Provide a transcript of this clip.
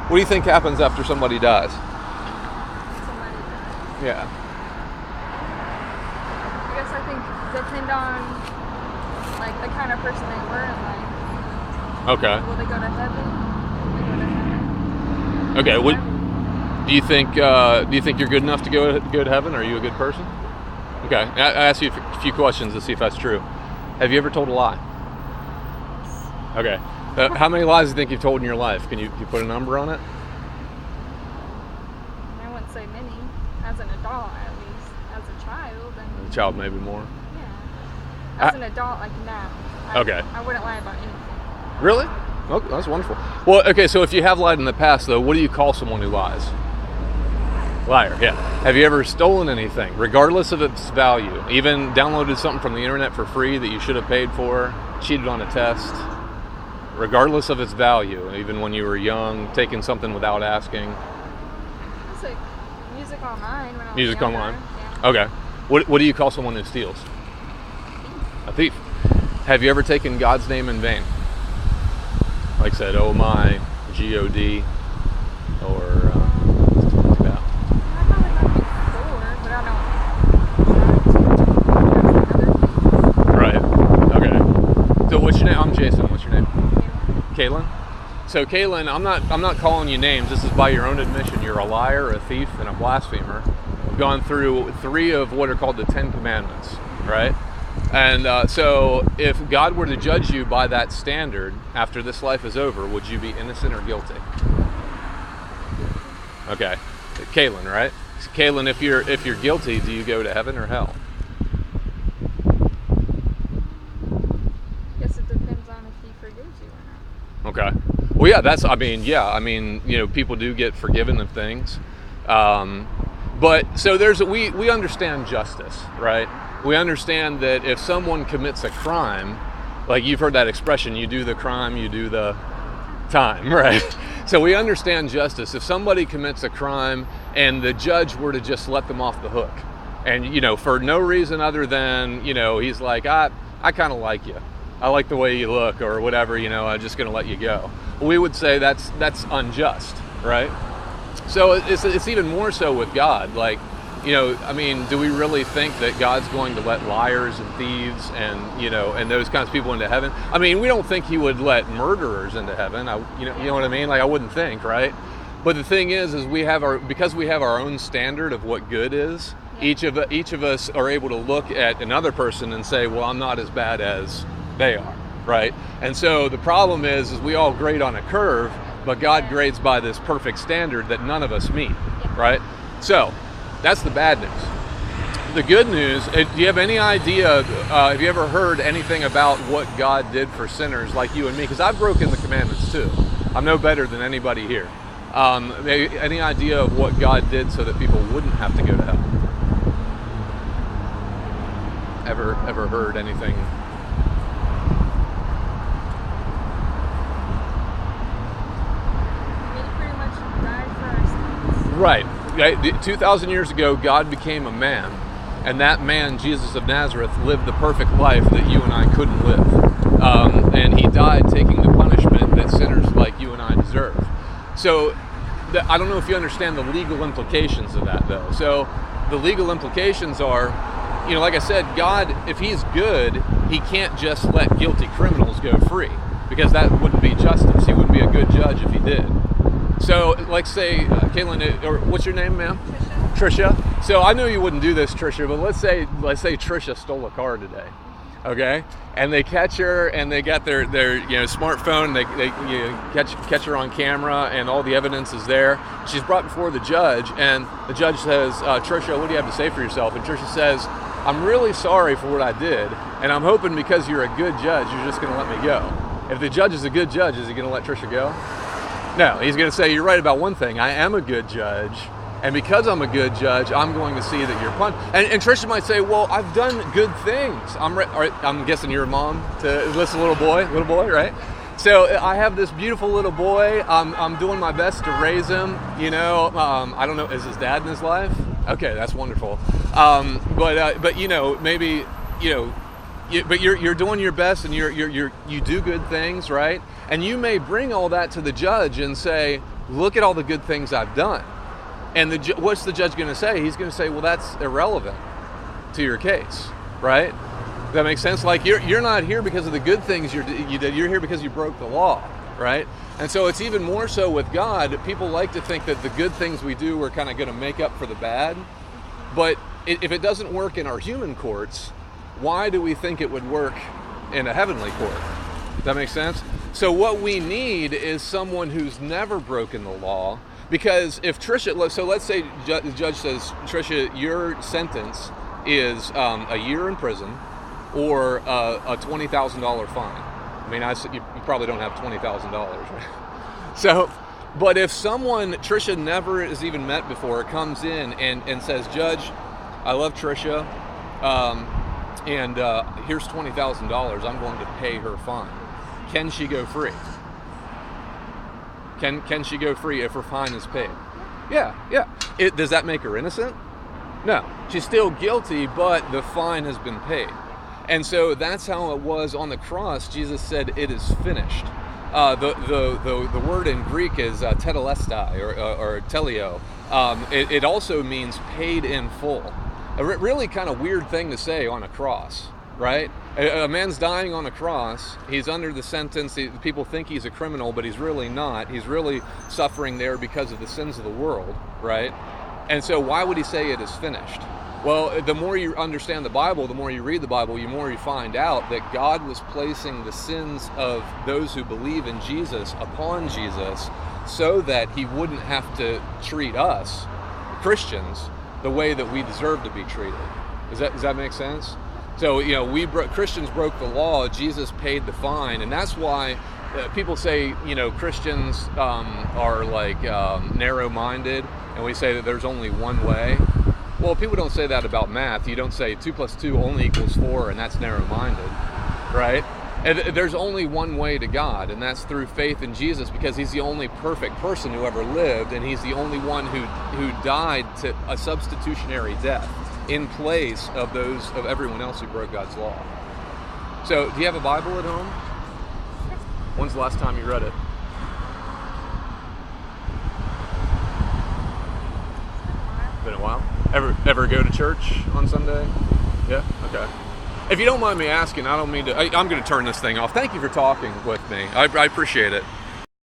What do you think happens after somebody dies? Somebody. Yeah. I guess I think depend on like the kind of person they were in life. Okay. Will they go to heaven? Will they go to heaven? Okay. What Whatever. do you think? Do you think you're good enough to go to heaven? Are you a good person? Okay. I asked you a few questions to see if that's true. Have you ever told a lie? Okay. How many lies do you think you've told in your life? Can you put a number on it? I wouldn't say many. As an adult, at least. As a child, and A child, maybe more. yeah. As an adult, like now. Okay. I wouldn't lie about anything. Really? Oh, that's wonderful. Well, okay, so if you have lied in the past, though, what do you call someone who lies? Liar, yeah. Have you ever stolen anything, regardless of its value? Even downloaded something from the internet for free that you should have paid for, cheated on a test, regardless of its value, even when you were young, taking something without asking? It's like music online when I was Music younger. online? Yeah. Okay. What do you call someone who steals? A thief. Have you ever taken God's name in vain? Like said, oh my, G-O-D, or stuff like that. I've probably done it before, but I don't. Right. Okay. So what's your name? I'm Jason. What's your name? Yeah. Kaylin? So Kaylin, I'm not calling you names. This is by your own admission. You're a liar, a thief, and a blasphemer. We've gone through 3 of what are called the 10 Commandments, right? And so if God were to judge you by that standard after this life is over, would you be innocent or guilty? Okay. Kaylin, right? So Kaylin, if you're guilty, do you go to heaven or hell? Guess it depends on if he forgives you or not. Okay. Well, yeah, people do get forgiven of things. But so we understand justice, right? We understand that if someone commits a crime, like you've heard that expression, you do the crime, you do the time, right? So we understand justice. If somebody commits a crime and the judge were to just let them off the hook, and, for no reason other than, he's like, I kind of like you. I like the way you look or whatever, I'm just going to let you go. We would say that's unjust, right? So it's even more so with God. Like, do we really think that God's going to let liars and thieves and those kinds of people into heaven? I mean, we don't think he would let murderers into heaven. You know what I mean? Like, I wouldn't think, right? But the thing is because we have our own standard of what good is, each of us are able to look at another person and say, well, I'm not as bad as they are, right? And so the problem is we all grade on a curve, but God grades by this perfect standard that none of us meet, right? So that's the bad news. The good news, do you have any idea, have you ever heard anything about what God did for sinners like you and me? Because I've broken the commandments too. I'm no better than anybody here. Any idea of what God did so that people wouldn't have to go to hell? Ever heard anything? He pretty much died for our sins. Right. 2,000 years ago, God became a man, and that man, Jesus of Nazareth, lived the perfect life that you and I couldn't live. And he died taking the punishment that sinners like you and I deserve. So I don't know if you understand the legal implications of that, though. So the legal implications are, like I said, God, if he's good, he can't just let guilty criminals go free, because that wouldn't be justice. He wouldn't be a good judge if he did. So, like, say, Kaylin, or what's your name, ma'am? Trisha. So I know you wouldn't do this, Trisha, but let's say Trisha stole a car today, okay? And they catch her, and they got their smartphone. They catch her on camera, and all the evidence is there. She's brought before the judge, and the judge says, Trisha, what do you have to say for yourself? And Trisha says, I'm really sorry for what I did, and I'm hoping because you're a good judge, you're just going to let me go. If the judge is a good judge, is he going to let Trisha go? No, he's going to say, you're right about one thing. I am a good judge, and because I'm a good judge, I'm going to see that you're punished. And Trisha might say, well, I've done good things. I'm guessing you're a mom to this little boy, right? So I have this beautiful little boy. I'm doing my best to raise him. I don't know, is his dad in his life? Okay, that's wonderful. But maybe but you're doing your best, and you do good things, right? And you may bring all that to the judge and say, look at all the good things I've done. And what's the judge going to say? He's going to say, well, that's irrelevant to your case, right? Does that make sense? Like you're not here because of the good things you did. You're here because you broke the law, right? And so it's even more so with God. People like to think that the good things we do are kind of going to make up for the bad. But if it doesn't work in our human courts, why do we think it would work in a heavenly court? Does that make sense? So what we need is someone who's never broken the law. Because if Trisha, so let's say the judge says, Trisha, your sentence is a year in prison or a $20,000 fine. I mean, you probably don't have $20,000, right? So, but if someone Trisha never has even met before comes in and says, Judge, I love Trisha, and here's $20,000, I'm going to pay her fine. Can she go free? Can she go free if her fine is paid? Yeah. Does that make her innocent? No. She's still guilty, but the fine has been paid. And so that's how it was on the cross. Jesus said, it is finished. The word in Greek is tetelestai or teleo. It also means paid in full. A really kind of weird thing to say on a cross, right? A man's dying on a cross. He's under the sentence. People think he's a criminal, but he's really not. He's really suffering there because of the sins of the world, right? And so why would he say it is finished? Well, the more you understand the Bible, the more you read the Bible, the more you find out that God was placing the sins of those who believe in Jesus upon Jesus so that he wouldn't have to treat us, Christians, the way that we deserve to be treated. Does that make sense? So, Christians broke the law, Jesus paid the fine, and that's why people say, Christians are like narrow-minded, and we say that there's only one way. Well, people don't say that about math. You don't say 2 + 2 only equals 4, and that's narrow-minded, right? And there's only one way to God, and that's through faith in Jesus, because he's the only perfect person who ever lived, and he's the only one who died to a substitutionary death in place of everyone else who broke God's law. So, do you have a Bible at home? When's the last time you read it? Been a while? Ever go to church on Sunday? Yeah? Okay. If you don't mind me asking, I don't mean to... I'm going to turn this thing off. Thank you for talking with me. I appreciate it.